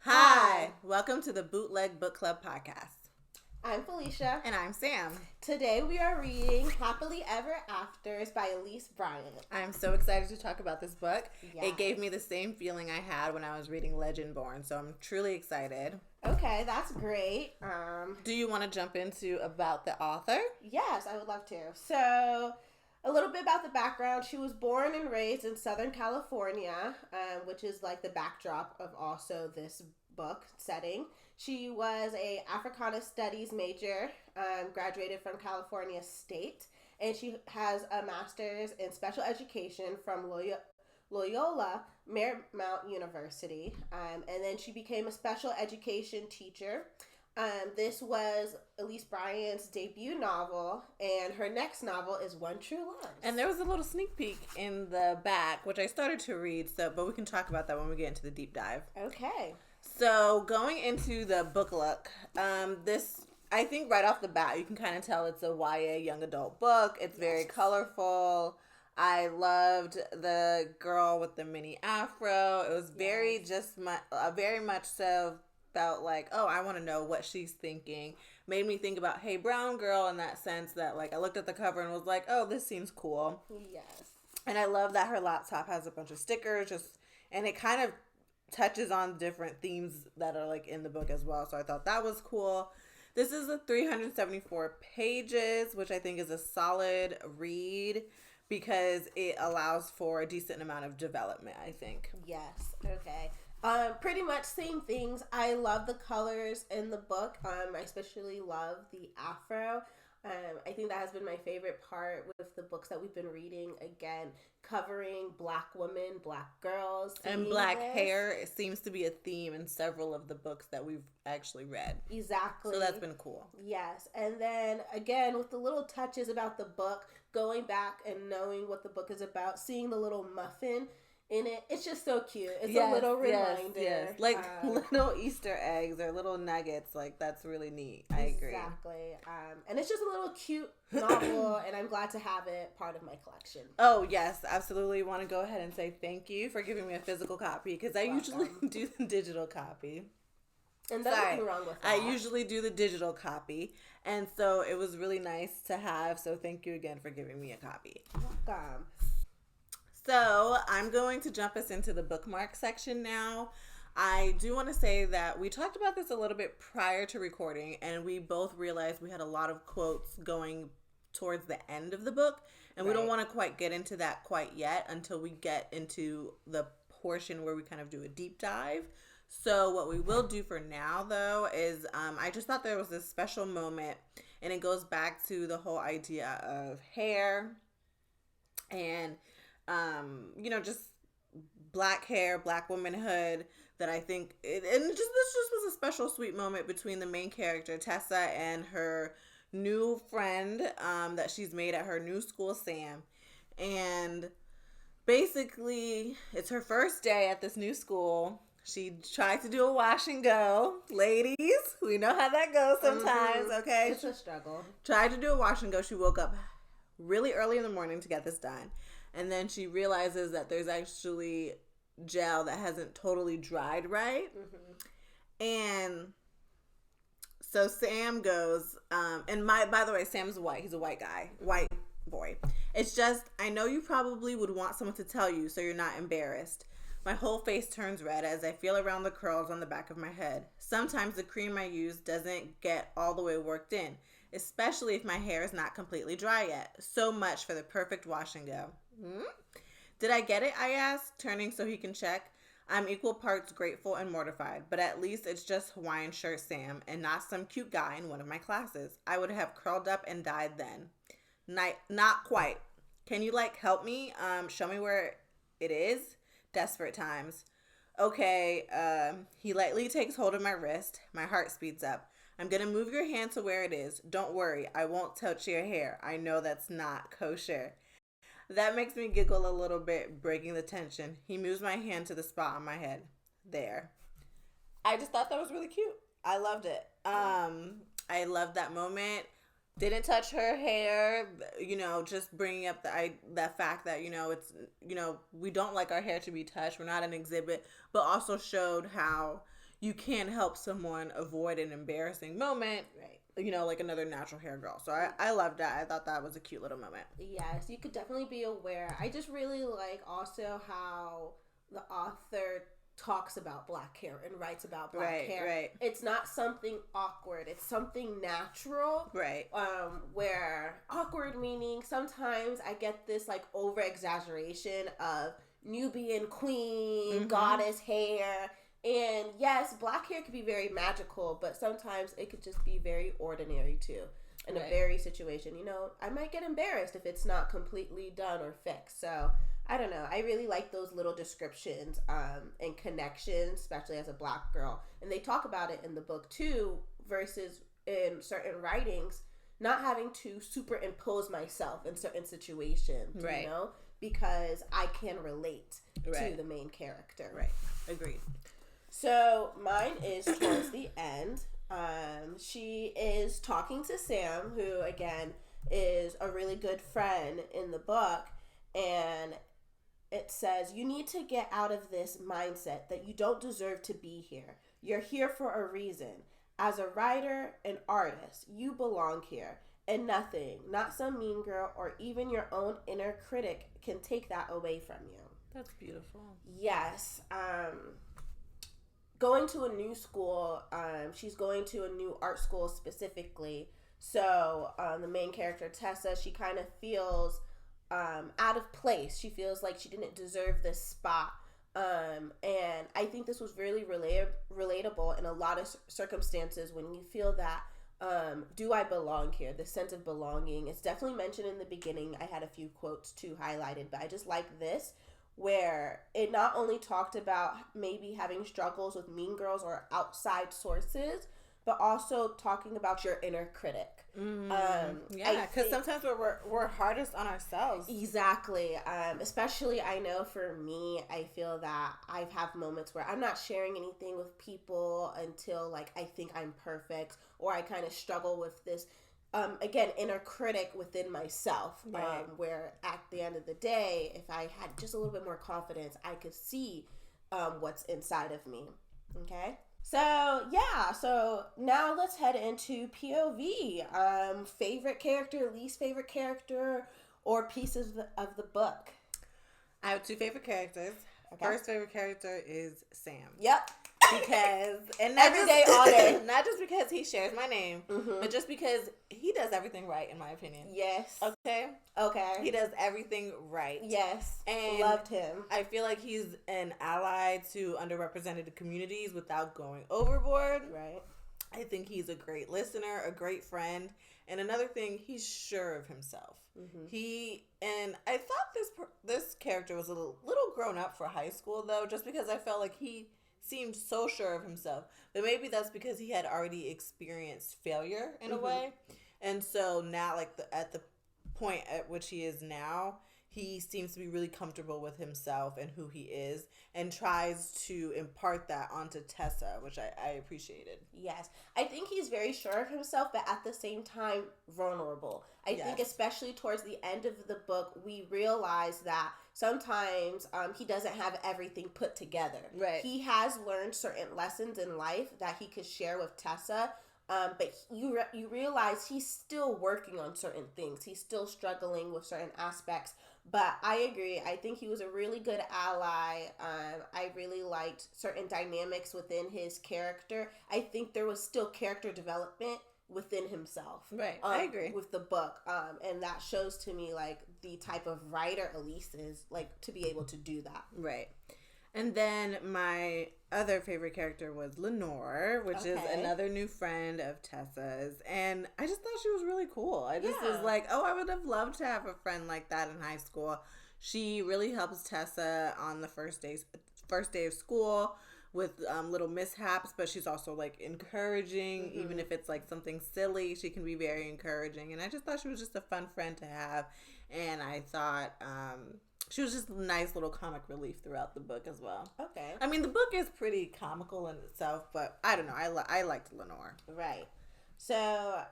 Hi, welcome to the Bootleg Book Club podcast. I'm Felicia. And I'm Sam. Today we are reading Happily Ever Afters by Elise Bryant. I'm so excited to talk about this book. Yes. It gave me the same feeling I had when I was reading Legendborn, so I'm truly excited. Okay, that's great. Do you want to jump into about the author? Yes, I would love to. So, a little bit about the background. She was born and raised in Southern California, which is like the backdrop of also this book setting. She was a Africana Studies major, graduated from California State, and she has a master's in special education from Loyola Marymount University, and then she became a special education teacher. This was Elise Bryant's debut novel, and her next novel is One True Love. And there was a little sneak peek in the back, which I started to read, but we can talk about that when we get into the deep dive. Okay. So going into the book look, this, I think right off the bat, you can kind of tell it's a YA young adult book. It's very colorful. I loved the girl with the mini afro. It was very very much so felt like, oh, I want to know what she's thinking. Made me think about Hey Brown Girl in that sense that like I looked at the cover and was like, oh, this seems cool. Yes. And I love that her laptop has a bunch of stickers, and it kind of touches on different themes that are like in the book as well. So I thought that was cool. This is a 374 pages, which I think is a solid read because it allows for a decent amount of development, I think. Yes. Okay. Pretty much same things. I love the colors in the book. I especially love the afro. I think that has been my favorite part with the books that we've been reading. Again, covering Black women, Black girls. And black hair. It seems to be a theme in several of the books that we've actually read. Exactly. So that's been cool. Yes. And then, again, with the little touches about the book, going back and knowing what the book is about, seeing the little muffin in it, it's just so cute. It's a little reminder. Yes. Like little Easter eggs or little nuggets. Like, that's really neat. I agree. Exactly. And it's just a little cute novel, and I'm glad to have it part of my collection. Oh, yes. Absolutely want to go ahead and say thank you for giving me a physical copy because I usually do the digital copy. And there's nothing wrong with that. I usually do the digital copy, and so it was really nice to have. So thank you again for giving me a copy. Welcome. So I'm going to jump us into the bookmark section now. I do want to say that we talked about this a little bit prior to recording, and we both realized we had a lot of quotes going towards the end of the book, and we don't want to quite get into that quite yet until we get into the portion where we kind of do a deep dive. So what we will do for now, though, is I just thought there was this special moment, and it goes back to the whole idea of hair and just Black hair, Black womanhood, that I think, this just was a special sweet moment between the main character, Tessa, and her new friend that she's made at her new school, Sam. And basically, it's her first day at this new school. She tried to do a wash and go. Ladies, we know how that goes sometimes, okay? It's a struggle. Tried to do a wash and go. She woke up really early in the morning to get this done. And then she realizes that there's actually gel that hasn't totally dried right. Mm-hmm. And so Sam goes, by the way, Sam's white. He's a white guy, white boy. It's just, I know you probably would want someone to tell you so you're not embarrassed. My whole face turns red as I feel around the curls on the back of my head. Sometimes the cream I use doesn't get all the way worked in, especially if my hair is not completely dry yet. So much for the perfect wash and go. Did I get it? I asked, turning so he can check. I'm equal parts grateful and mortified, but at least it's just Hawaiian shirt Sam and not some cute guy in one of my classes. I would have curled up and died then. Not quite. Can you help me? Show me where it is? Desperate times. Okay, he lightly takes hold of my wrist. My heart speeds up. I'm going to move your hand to where it is. Don't worry, I won't touch your hair. I know that's not kosher. That makes me giggle a little bit, breaking the tension. He moves my hand to the spot on my head. There. I just thought that was really cute. I loved it. I loved that moment. Didn't touch her hair, you know, just bringing up that fact that, you know, it's, you know, we don't like our hair to be touched. We're not an exhibit, but also showed how you can help someone avoid an embarrassing moment, Right. you know, like another natural hair girl. So I loved that. I thought that was a cute little moment. Yes, you could definitely be aware. I just really like also how the author talks about black hair and writes about black hair. Right. It's not something awkward. It's something natural. Right. Where awkward meaning sometimes I get this like over exaggeration of Nubian queen, goddess hair. And yes, black hair could be very magical, but sometimes it could just be very ordinary too. In a very situation, you know, I might get embarrassed if it's not completely done or fixed. So I don't know. I really like those little descriptions and connections, especially as a black girl. And they talk about it in the book too, versus in certain writings, not having to superimpose myself in certain situations, you know, because I can relate to the main character. Right. Agreed. So mine is towards the end. She is talking to Sam, who again is a really good friend in the book, and it says, you need to get out of this mindset that you don't deserve to be here. You're here for a reason. As a writer and artist, you belong here, and nothing, not some mean girl or even your own inner critic, can take that away from you. That's beautiful. Yes. Going to a new school, she's going to a new art school specifically. So the main character, Tessa, she kind of feels out of place. She feels like she didn't deserve this spot. And I think this was really relatable in a lot of circumstances when you feel that, do I belong here? The sense of belonging. It's definitely mentioned in the beginning. I had a few quotes too highlighted, but I just like this, where it not only talked about maybe having struggles with mean girls or outside sources, but also talking about your inner critic. Yeah, because sometimes we're hardest on ourselves. Exactly. Especially, I know for me, I feel that I have moments where I'm not sharing anything with people until like I think I'm perfect, or I kind of struggle with this again, inner critic within myself, where at the end of the day, if I had just a little bit more confidence, I could see what's inside of me. Okay? So, yeah. So, now let's head into POV. Favorite character, least favorite character, or pieces of the book? I have two favorite characters. Okay. First favorite character is Sam. Yep. Because, and everyday honor. Not just because he shares my name, but just because he does everything right, in my opinion. Yes. Okay. He does everything right. Yes. And loved him. I feel like he's an ally to underrepresented communities without going overboard. Right. I think he's a great listener, a great friend, and another thing, he's sure of himself. And I thought this character was a little grown up for high school, though, just because I felt like he seemed so sure of himself. But maybe that's because he had already experienced failure in a way. And so now, like at the point at which he is now, he seems to be really comfortable with himself and who he is, and tries to impart that onto Tessa, which I appreciated. Yes. I think he's very sure of himself, but at the same time, vulnerable. I think especially towards the end of the book, we realize that sometimes he doesn't have everything put together. Right. He has learned certain lessons in life that he could share with Tessa. But you realize he's still working on certain things. He's still struggling with certain aspects. But I agree. I think he was a really good ally. I really liked certain dynamics within his character. I think there was still character development within himself. Right. I agree. With the book. And that shows to me, like, the type of writer Elise is, like, to be able to do that. Right. And then my other favorite character was Lenore, which is another new friend of Tessa's. And I just thought she was really cool. I just was like, oh, I would have loved to have a friend like that in high school. She really helps Tessa on the first day of school with little mishaps, but she's also like encouraging. Even if it's like something silly, she can be very encouraging. And I just thought she was just a fun friend to have. And I thought she was just a nice little comic relief throughout the book as well. Okay. I mean, the book is pretty comical in itself, but I don't know. I liked Lenore. Right. So,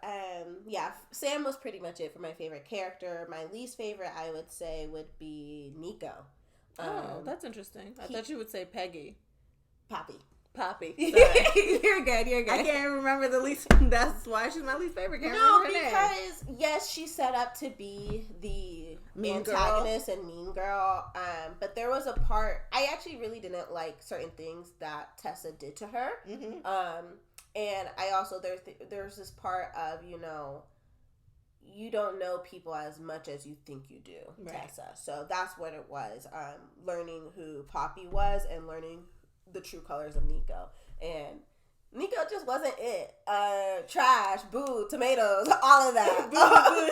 yeah, Sam was pretty much it for my favorite character. My least favorite, I would say, would be Nico. That's interesting. I thought you would say Peggy. Poppy. Poppy. You're good. I can't remember the least. That's why she's my least favorite. Because yes, she's set up to be the mean antagonist and mean girl. But there was a part I actually really didn't like certain things that Tessa did to her. Mm-hmm. And I also there's this part of you don't know people as much as you think you do, right. Tessa. So that's what it was. Learning who Poppy was and learning the true colors of Nico. And Nico just wasn't it. Trash, boo, tomatoes, all of that. Boo,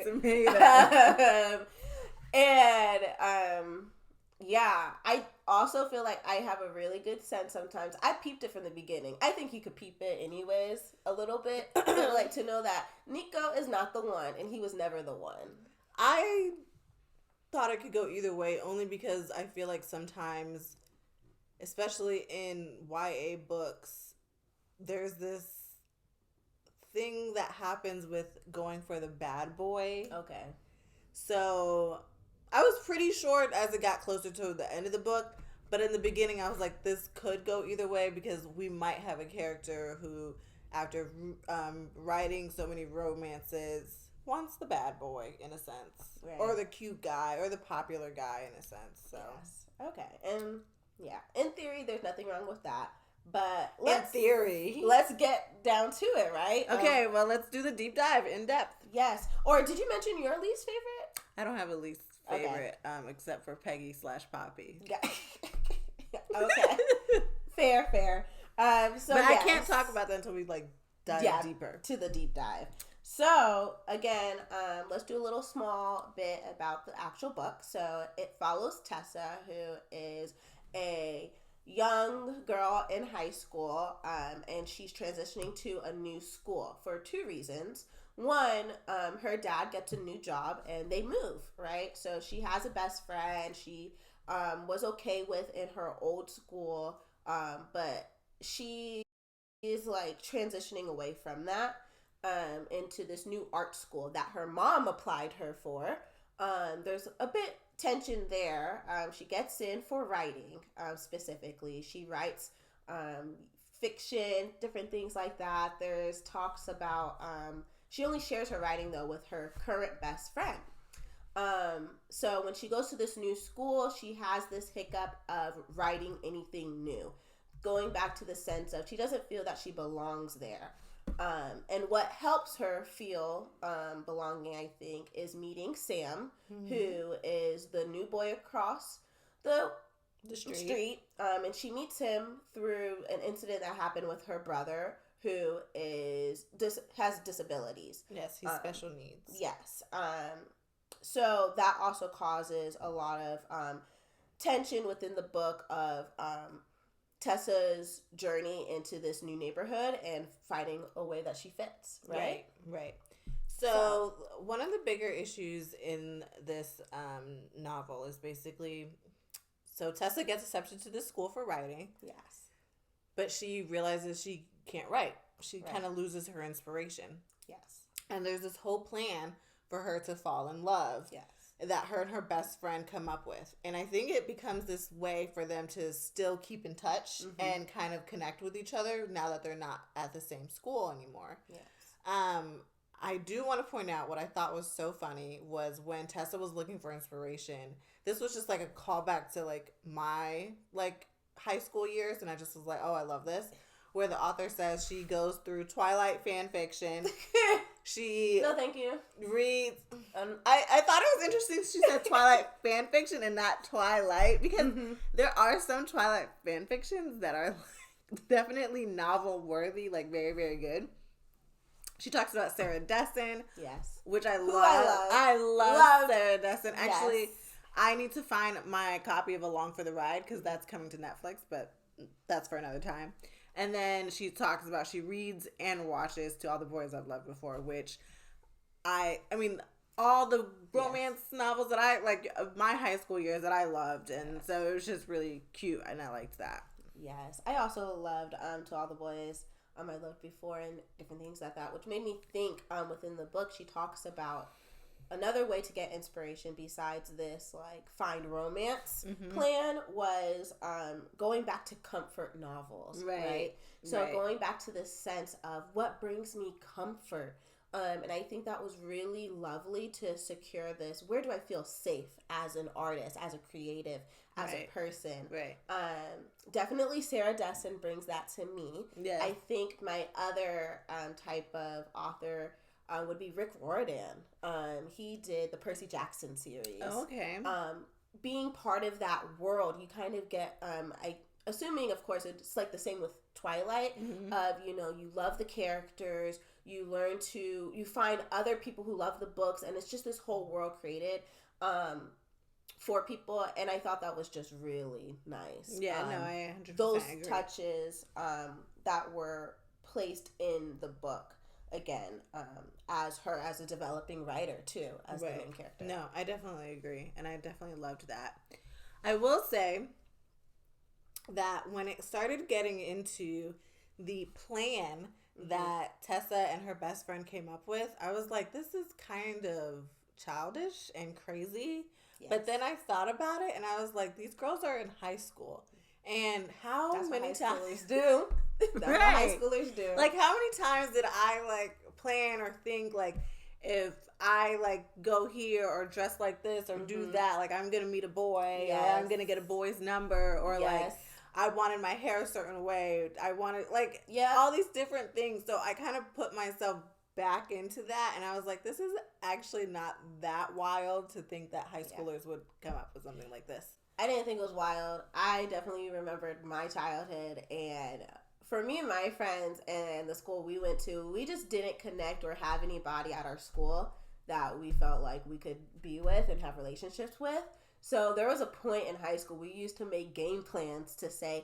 tomatoes. And yeah, I also feel like I have a really good sense sometimes. I peeped it from the beginning. I think you could peep it anyways a little bit. But like to know that Nico is not the one and he was never the one. I thought it could go either way only because I feel like sometimes, especially in YA books, there's this thing that happens with going for the bad boy. Okay. So I was pretty sure as it got closer to the end of the book, but in the beginning I was like, this could go either way because we might have a character who, after writing so many romances, wants the bad boy in a sense, right. Or the cute guy, or the popular guy in a sense. So yes. Okay, and yeah, in theory, there's nothing wrong with that. But let's get down to it, right? Okay, well, let's do the deep dive in depth. Yes. Or did you mention your least favorite? I don't have a least favorite, except for Peggy / Poppy. Okay. Fair. So but I can't talk about that until we dive deeper to the deep dive. So again, let's do a little small bit about the actual book. So it follows Tessa, who is a young girl in high school, and she's transitioning to a new school for two reasons. One, her dad gets a new job and they move, right? So she has a best friend she was okay with in her old school, but she is transitioning away from that into this new art school that her mom applied her for. There's a bit tension there. She gets in for writing, specifically. She writes fiction, different things like that. There's talks about she only shares her writing though with her current best friend. So when she goes to this new school, she has this hiccup of writing anything new, going back to the sense of she doesn't feel that she belongs there. And what helps her feel belonging, I think, is meeting Sam, who is the new boy across the street. And she meets him through an incident that happened with her brother, who has disabilities. Yes, he's special needs. Yes. So that also causes a lot of tension within the book of Tessa's journey into this new neighborhood and finding a way that she fits, right? Right. So one of the bigger issues in this novel is basically, so Tessa gets accepted to this school for writing. Yes. But she realizes she can't write. She kind of loses her inspiration. Yes. And there's this whole plan for her to fall in love. Yes. That her and her best friend come up with. And I think it becomes this way for them to still keep in touch and kind of connect with each other now that they're not at the same school anymore. Yes. I do want to point out what I thought was so funny was when Tessa was looking for inspiration. This was just a callback to my high school years, and I just was like, oh, I love this. Where the author says she goes through Twilight fan fiction. She no, thank you. Reads. I thought it was interesting she said Twilight fan fiction and not Twilight, because there are some Twilight fan fictions that are definitely novel worthy, very, very good. She talks about Sarah Dessen. Yes. Which I love. I love Sarah Dessen. Actually, yes. I need to find my copy of Along for the Ride because that's coming to Netflix, but that's for another time. And then she talks about she reads and watches To All the Boys I've Loved Before, which I mean, all the romance novels that I my high school years that I loved, and so it was just really cute, and I liked that. Yes, I also loved To All the Boys I loved before and different things like that, which made me think within the book she talks about another way to get inspiration besides this like find romance plan was going back to comfort novels, right? So going back to this sense of what brings me comfort. And I think that was really lovely to secure this. Where do I feel safe as an artist, as a creative, as a person? Right. Definitely Sarah Dessen brings that to me. Yeah. I think my other type of author would be Rick Riordan. He did the Percy Jackson series. Oh, okay. Being part of that world, you kind of get, assuming, of course, it's like the same with Twilight, of, you love the characters, you find other people who love the books, and it's just this whole world created for people, and I thought that was just really nice. Yeah, no, I 100% those agree. touches that were placed in the book, again, as her as a developing writer, too, as the main character. No, I definitely agree, and I definitely loved that. I will say that when it started getting into the plan that Tessa and her best friend came up with, I was like, this is kind of childish and crazy. Yes. But then I thought about it, and I was like, these girls are in high school. And That's many what times do? That's what high schoolers do. Like, how many times did I, like, plan or think, like, if I, like, go here or dress like this or do that, like, I'm going to meet a boy, or I'm going to get a boy's number, or, like, I wanted my hair a certain way. I wanted, like, all these different things. So I kind of put myself back into that, and I was like, this is actually not that wild to think that high schoolers would come up with something like this. I didn't think it was wild. I definitely remembered my childhood, and for me and my friends and the school we went to, we just didn't connect or have anybody at our school that we felt like we could be with and have relationships with. So there was a point in high school we used to make game plans to say,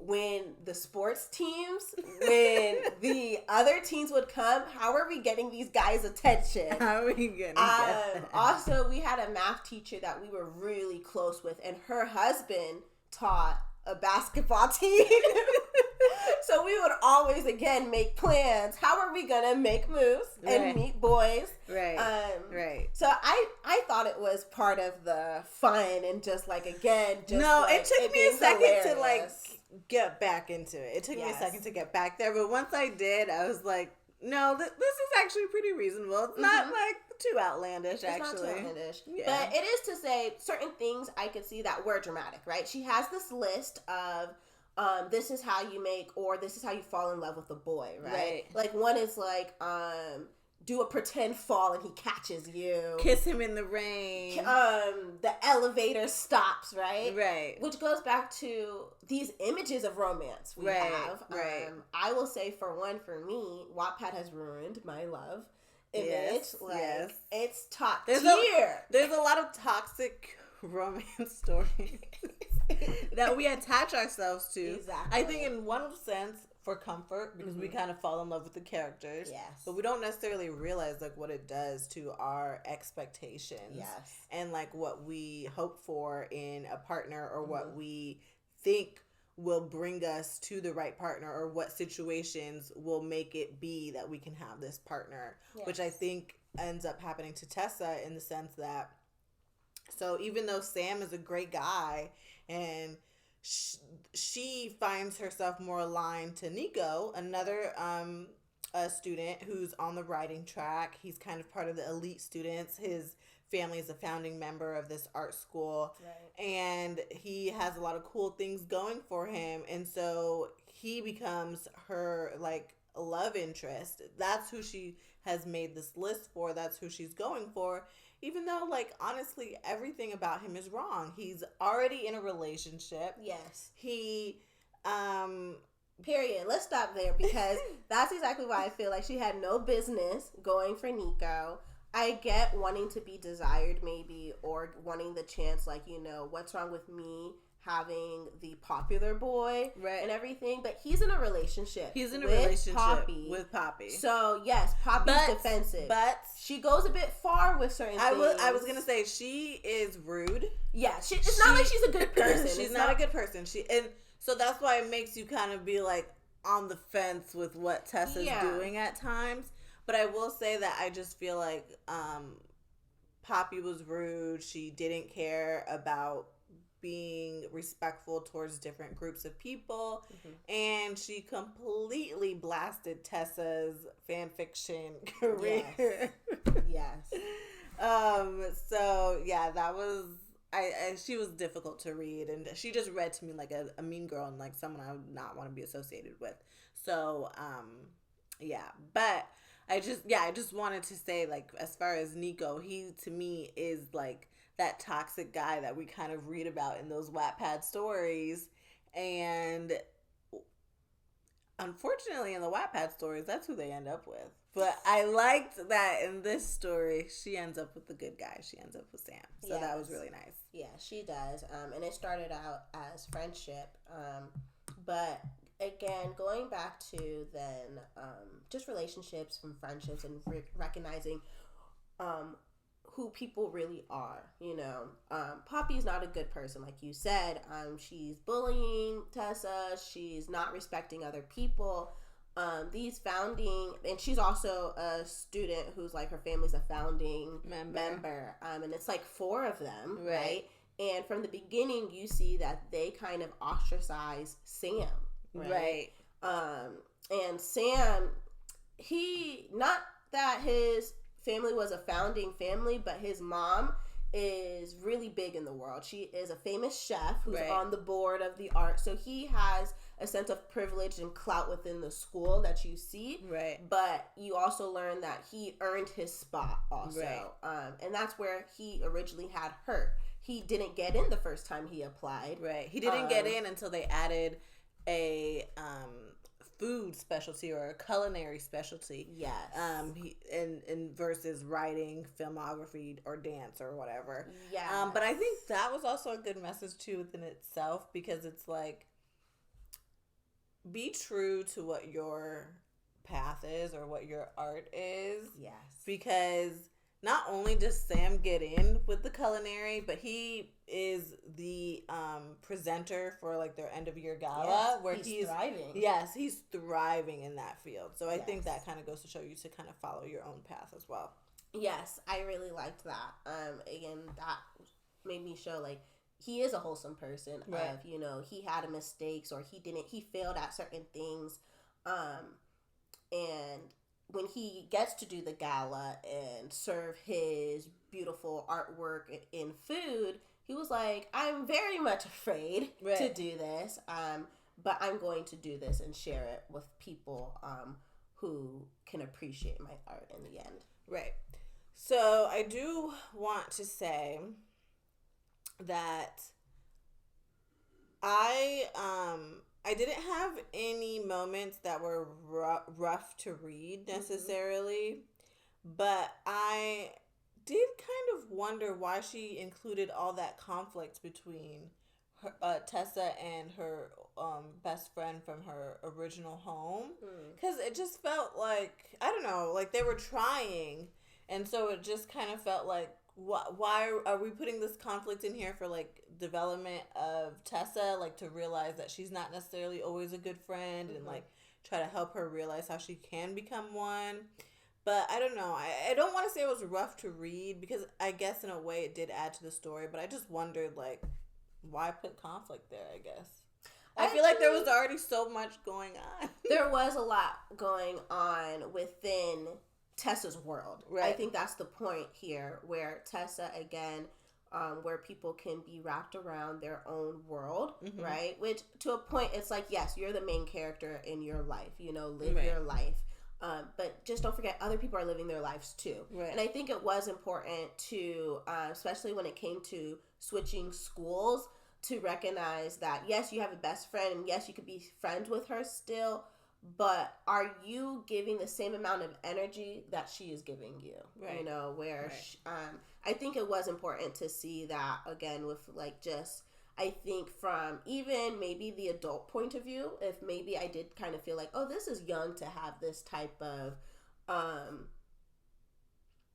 when the sports teams, when the other teams would come, how are we getting these guys' attention? How are we getting Also, we had a math teacher that we were really close with, and her husband taught a basketball team. So we would always, again, make plans. How are we going to make moves and meet boys? Right. So I thought it was part of the fun and just, like, again, just no, like, it took me a second hilarious. to, like, get back into it. It took me a second to get back there. But once I did, I was like, no, this is actually pretty reasonable. It's not, like, too outlandish, actually. It's not too outlandish. Yeah. But it is to say certain things I could see that were dramatic, right? She has this list of this is how you make, or this is how you fall in love with a boy, right? Like, one is like, do a pretend fall and he catches you. Kiss him in the rain. The elevator stops, right? Right. Which goes back to these images of romance we have. I will say, for me, Wattpad has ruined my love image. It's top tier. There's a lot of toxic romance stories that we attach ourselves to. Exactly. I think in one sense for comfort, because we kind of fall in love with the characters. Yes. But we don't necessarily realize, like, what it does to our expectations. Yes. And, like, what we hope for in a partner, or what we think will bring us to the right partner, or what situations will make it be that we can have this partner. Yes. Which I think ends up happening to Tessa, in the sense that, so even though Sam is a great guy and she finds herself more aligned to Nico, another a student who's on the writing track. He's kind of part of the elite students. His family is a founding member of this art school. Right. And he has a lot of cool things going for him. And so he becomes her, like, love interest. That's who she has made this list for. That's who she's going for. Even though, like, honestly, everything about him is wrong. He's already in a relationship. Yes. He, period. Let's stop there, because that's exactly why I feel like she had no business going for Nico. I get wanting to be desired, maybe, or wanting the chance, like, what's wrong with me having the popular boy and everything, but he's in a relationship. He's in a relationship with Poppy. So yes, Poppy's defensive, but she goes a bit far with certain things. I was gonna say she is rude. Yeah, it's not like she's a good person. She's not a good person. So that's why it makes you kind of be like, on the fence with what Tessa's doing at times. But I will say that I just feel like Poppy was rude. She didn't care about being respectful towards different groups of people. And she completely blasted Tessa's fan fiction career. Yes. So yeah, that was she was difficult to read, and she just read to me like a mean girl and like someone I would not want to be associated with. So yeah, but I just wanted to say, like, as far as Nico, he to me is like that toxic guy that we kind of read about in those Wattpad stories, and unfortunately in the Wattpad stories, that's who they end up with. But I liked that in this story, she ends up with the good guy. She ends up with Sam. So that was really nice. Yeah, she does. And it started out as friendship. But again, going back to then just relationships from friendships and recognizing who people really are. You know, Poppy's not a good person, like you said. She's bullying Tessa. She's not respecting other people. These founding, and she's also a student who's like, her family's a founding member. And it's like 4 of them, right? And from the beginning, you see that they kind of ostracize Sam, right? And Sam, not that his family was a founding family, but his mom is really big in the world. She is a famous chef who's on the board of the art. So he has a sense of privilege and clout within the school that you see. But you also learn that he earned his spot also. And that's where he originally had her. He didn't get in the first time he applied. He didn't get in until they added a food specialty or a culinary specialty. In versus writing, filmography, or dance or whatever. But I think that was also a good message too within itself, because it's like, be true to what your path is or what your art is. Because not only does Sam get in with the culinary, but he is the presenter for like their end of year gala, where he's thriving. He's thriving in that field. So I think that kind of goes to show you to kind of follow your own path as well. Yes, I really liked that. Again, that made me show like he is a wholesome person. Of, you know, he had mistakes, or he failed at certain things, and when he gets to do the gala and serve his beautiful artwork in food, he was like, I'm very much afraid to do this, but I'm going to do this and share it with people who can appreciate my art in the end. So I do want to say that I didn't have any moments that were rough to read necessarily, but I did kind of wonder why she included all that conflict between her, Tessa and her best friend from her original home. Because it just felt like, I don't know, like they were trying, and so it just kind of felt like, why are we putting this conflict in here for like development of Tessa, like to realize that she's not necessarily always a good friend, and like try to help her realize how she can become one. But I don't know, I don't want to say it was rough to read, because I guess in a way it did add to the story, but I just wondered like, why put conflict there? I guess I feel like there was already so much going on. There was a lot going on within Tessa's world. I think that's the point here, where Tessa, again, where people can be wrapped around their own world, right? Which, to a point, it's like, yes, you're the main character in your life, you know, live your life. But just don't forget, other people are living their lives too. And I think it was important to, especially when it came to switching schools, to recognize that, yes, you have a best friend, and yes, you could be friends with her still, but are you giving the same amount of energy that she is giving you? You know, where she, I think it was important to see that, again, with like just, I think from even maybe the adult point of view, if maybe I did kind of feel like, oh, this is young to have this type of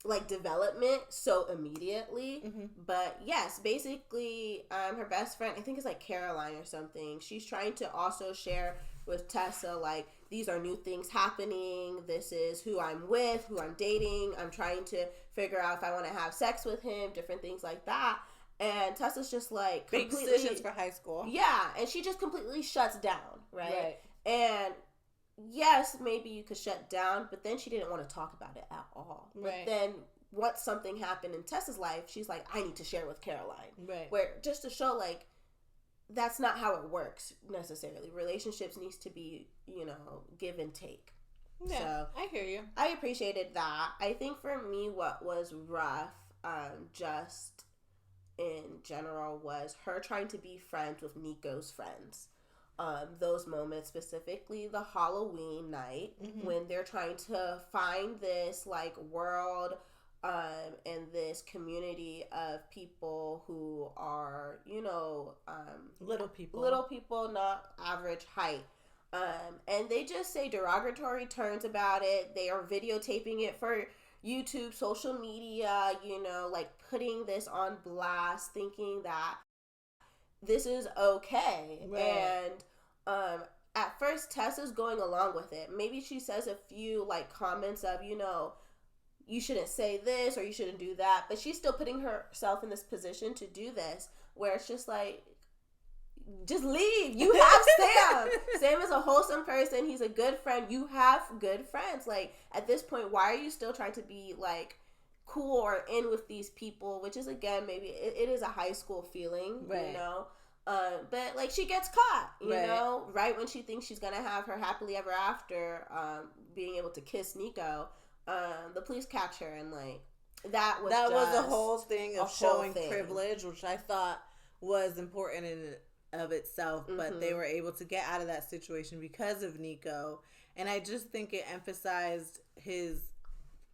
like development so immediately. But yes, basically her best friend, I think it's like Caroline or something, she's trying to also share with Tessa, like, these are new things happening. This is who I'm with, who I'm dating. I'm trying to figure out if I want to have sex with him, different things like that. And Tessa's just like big decisions for high school. Yeah, and she just completely shuts down, right? And yes, maybe you could shut down, but then she didn't want to talk about it at all. Right. But then once something happened in Tessa's life, she's like, I need to share with Caroline. Right. Where just to show, like, that's not how it works necessarily. Relationships needs to be, give and take. Yeah, so I hear you. I appreciated that. I think for me, what was rough, just in general, was her trying to be friends with Nico's friends. Those moments, specifically the Halloween night, when they're trying to find this, like, world and this community of people who are, little people, not average height. And they just say derogatory terms about it. They are videotaping it for YouTube, social media, like putting this on blast, thinking that this is okay. Right. And at first, Tessa's going along with it. Maybe she says a few, like, comments of, you shouldn't say this or you shouldn't do that. But she's still putting herself in this position to do this, where it's just like, just leave. You have Sam. Sam is a wholesome person. He's a good friend. You have good friends. Like, at this point, why are you still trying to be, like, cool or in with these people? Which is, again, maybe it is a high school feeling, right. But, like, she gets caught, you know, right when she thinks she's gonna have her happily ever after, being able to kiss Nico. The police catch her, and, like, that was a whole thing of showing privilege, which I thought was important in of itself, but they were able to get out of that situation because of Nico. And I just think it emphasized his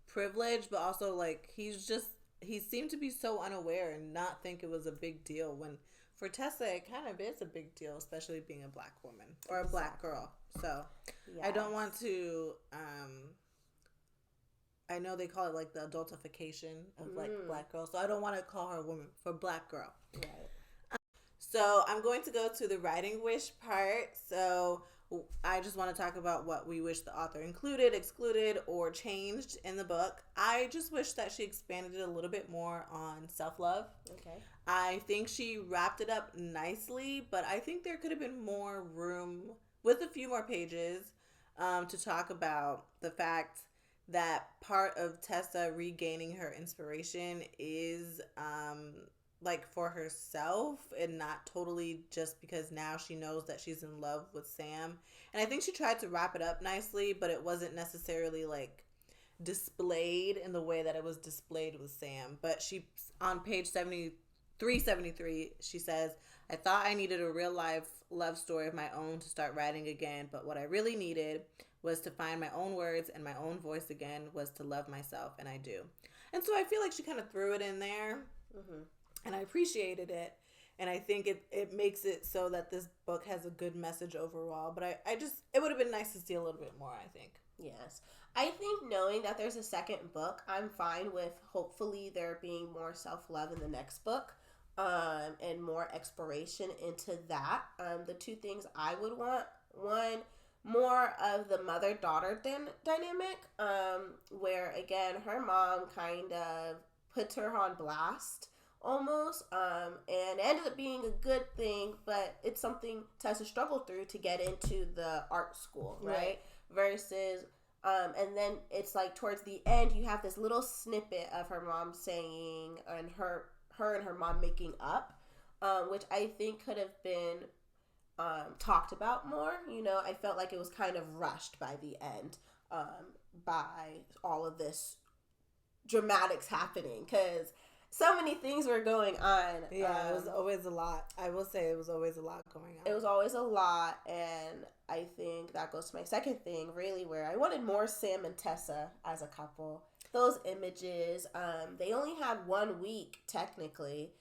privilege, but also, like, he seemed to be so unaware and not think it was a big deal, when for Tessa it kind of is a big deal, especially being a black woman or a black girl. So yes. I don't want to I know they call it, like, the adultification of, like, black girls, so I don't want to call her a woman, for black girl. Right. So I'm going to go to the writing wish part. So I just want to talk about what we wish the author included, excluded, or changed in the book. I just wish that she expanded it a little bit more on self-love. Okay. I think she wrapped it up nicely, but I think there could have been more room with a few more pages to talk about the fact that part of Tessa regaining her inspiration is like, for herself, and not totally just because now she knows that she's in love with Sam. And I think she tried to wrap it up nicely, but it wasn't necessarily, like, displayed in the way that it was displayed with Sam. But she, on page 373, she says, I thought I needed a real life love story of my own to start writing again, but what I really needed was to find my own words and my own voice again, was to love myself, and I do. And so I feel like she kind of threw it in there. And I appreciated it. And I think it makes it so that this book has a good message overall. But it would have been nice to see a little bit more, I think. Yes. I think knowing that there's a second book, I'm fine with hopefully there being more self-love in the next book. And more exploration into that. The two things I would want, one, more of the mother-daughter dynamic, where, again, her mom kind of puts her on blast almost, and it ended up being a good thing, but it's something Tessa struggled through to get into the art school, right? Versus, and then it's like towards the end, you have this little snippet of her mom saying, and her and her mom making up, which I think could have been talked about more. I felt like it was kind of rushed by the end, by all of this dramatics happening, because so many things were going on. Yeah, it was always a lot. I will say it was always a lot going on. It was always a lot, and I think that goes to my second thing, really, where I wanted more Sam and Tessa as a couple. Those images, they only had 1 week, technically,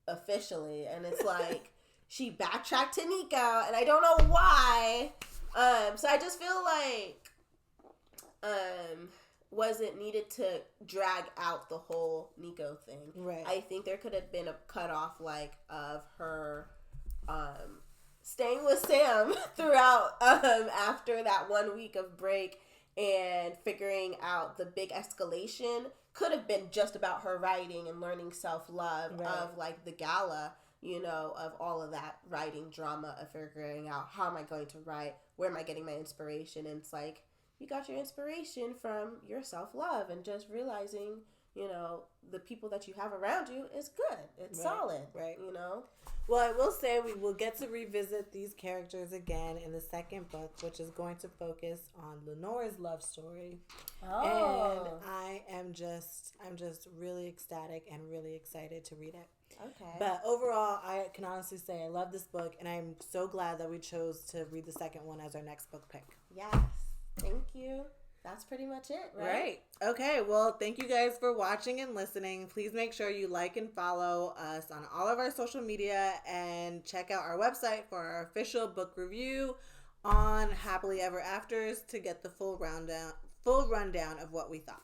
officially, and it's like, she backtracked to Nico, and I don't know why. So I just feel like, wasn't needed to drag out the whole Nico thing. Right. I think there could have been a cutoff, like, of her staying with Sam throughout after that 1 week of break and figuring out the big escalation could have been just about her writing and learning self-love of like the gala, you know, of all of that writing drama of figuring out how am I going to write, where am I getting my inspiration, and it's like you got your inspiration from your self-love and just realizing, you know, the people that you have around you is good. It's solid. Right. You know? Well, I will say we will get to revisit these characters again in the second book, which is going to focus on Lenore's love story. Oh. And I'm just really ecstatic and really excited to read it. Okay. But overall, I can honestly say I love this book, and I'm so glad that we chose to read the second one as our next book pick. Yes. Thank you. That's pretty much it, right? Okay, well, thank you guys for watching and listening. Please make sure you like and follow us on all of our social media and check out our website for our official book review on Happily Ever Afters to get the full rundown of what we thought.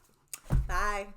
Bye.